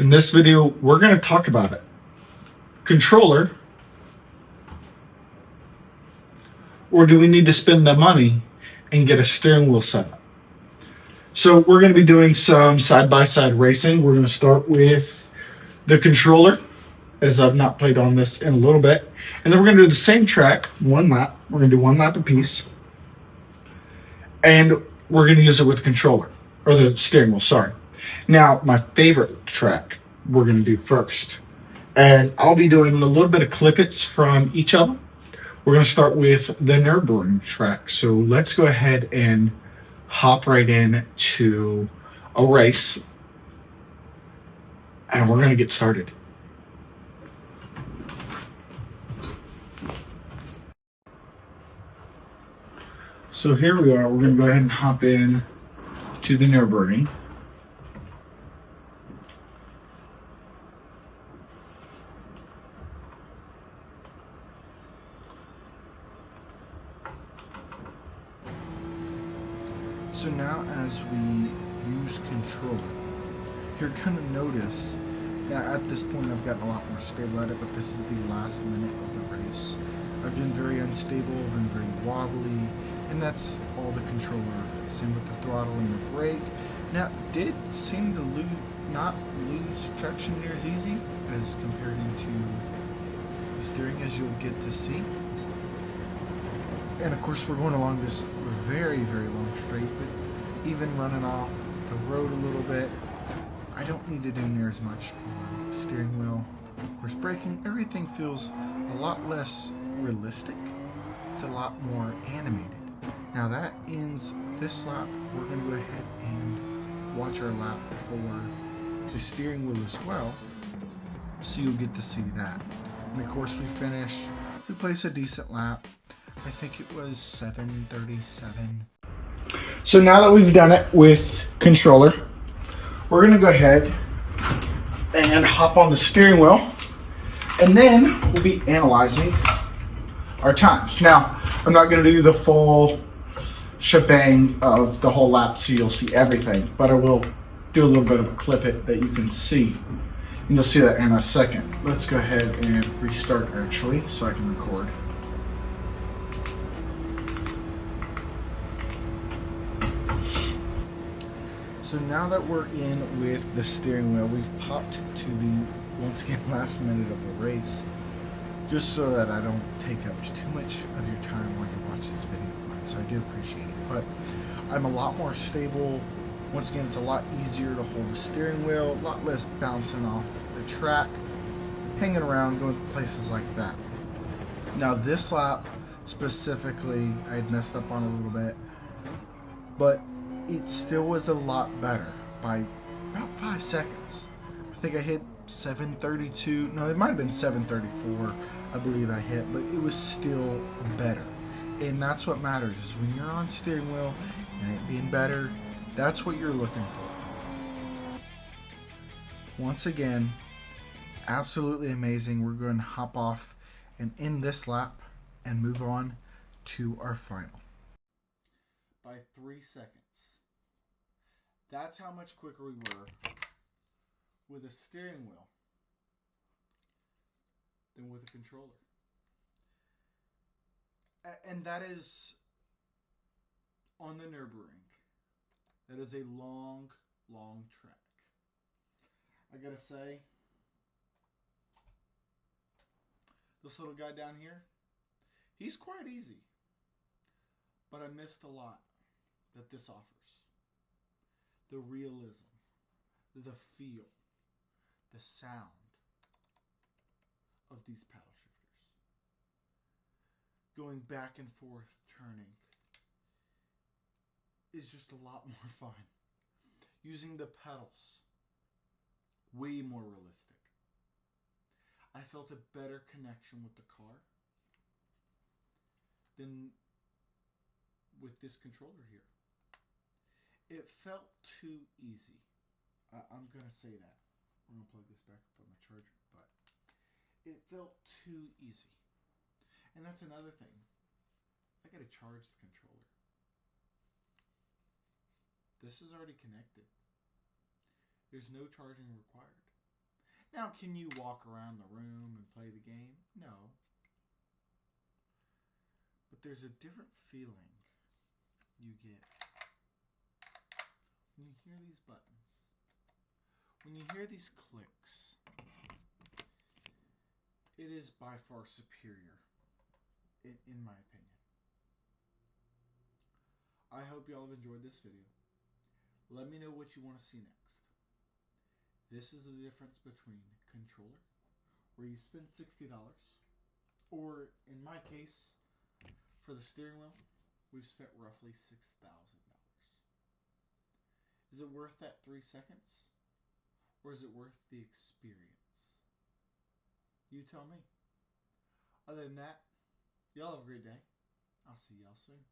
In this video, we're going to talk about it. Controller, or do we need to spend the money and get a steering wheel set up? So we're going to be doing some side-by-side racing. We're going to start with the controller, as I've not played on this in a little bit. And then we're going to do the same track, one lap. We're going to do one lap apiece. And we're going to use it with the controller, or the steering wheel, sorry. Now, my favorite track we're going to do first. And I'll be doing a little bit of clippets from each of them. We're going to start with the Nürburgring track. So let's go ahead and hop right in to a race. And we're going to get started. So here we are. We're going to go ahead and hop in to the Nürburgring. So now as we use controller, you're going to notice that at this point I've gotten a lot more stable at it, but this is the last minute of the race. I've been very unstable, I've been very wobbly, and that's all the controller. Same with the throttle and the brake. Now, it did seem to not lose traction near as easy as compared to the steering, as you'll get to see. And of course we're going along this very, very long straight, but even running off the road a little bit, I don't need to do near as much on the steering wheel. Of course, braking, everything feels a lot less realistic. It's a lot more animated. Now that ends this lap. We're going to go ahead and watch our lap for the steering wheel as well, so you'll get to see that. And of course we place a decent lap. I think it was 7:37. So now that we've done it with controller, we're going to go ahead and hop on the steering wheel, and then we'll be analyzing our times. Now, I'm not going to do the full shebang of the whole lap so you'll see everything, but I will do a little bit of a clip it that you can see, and you'll see that in a second. Let's go ahead and restart actually so I can record. So now that we're in with the steering wheel, we've popped to the, once again, last minute of the race, just so that I don't take up too much of your time while you watch this video of mine, so I do appreciate it. But I'm a lot more stable. Once again, it's a lot easier to hold the steering wheel, a lot less bouncing off the track, hanging around, going places like that. Now this lap, specifically, I had messed up on a little bit, but it still was a lot better by about 5 seconds. I think I hit 7:32. No, it might have been 7:34. I believe I hit, but it was still better. And that's what matters, is when you're on steering wheel and it being better, that's what you're looking for. Once again, absolutely amazing. We're going to hop off and end this lap and move on to our final. By 3 seconds. That's how much quicker we were with a steering wheel than with a controller. And that is on the Nürburgring. That is a long, long track. I gotta say, this little guy down here, he's quite easy. But I missed a lot that this offers. The realism, the feel, the sound of these paddle shifters. Going back and forth, turning, is just a lot more fun. Using the pedals, way more realistic. I felt a better connection with the car than with this controller here. It felt too easy. I'm going to say that. I'm going to plug this back up on the charger, but it felt too easy. And that's another thing. I got to charge the controller. This is already connected. There's no charging required. Now, can you walk around the room and play the game? No. But there's a different feeling you get when you hear these buttons. When you hear these clicks, it is by far superior, in my opinion. I hope y'all have enjoyed this video. Let me know what you want to see next. This is the difference between controller, where you spend $60, or in my case, for the steering wheel, we've spent roughly $6,000. Is it worth that 3 seconds? Or is it worth the experience? You tell me. Other than that, y'all have a great day. I'll see y'all soon.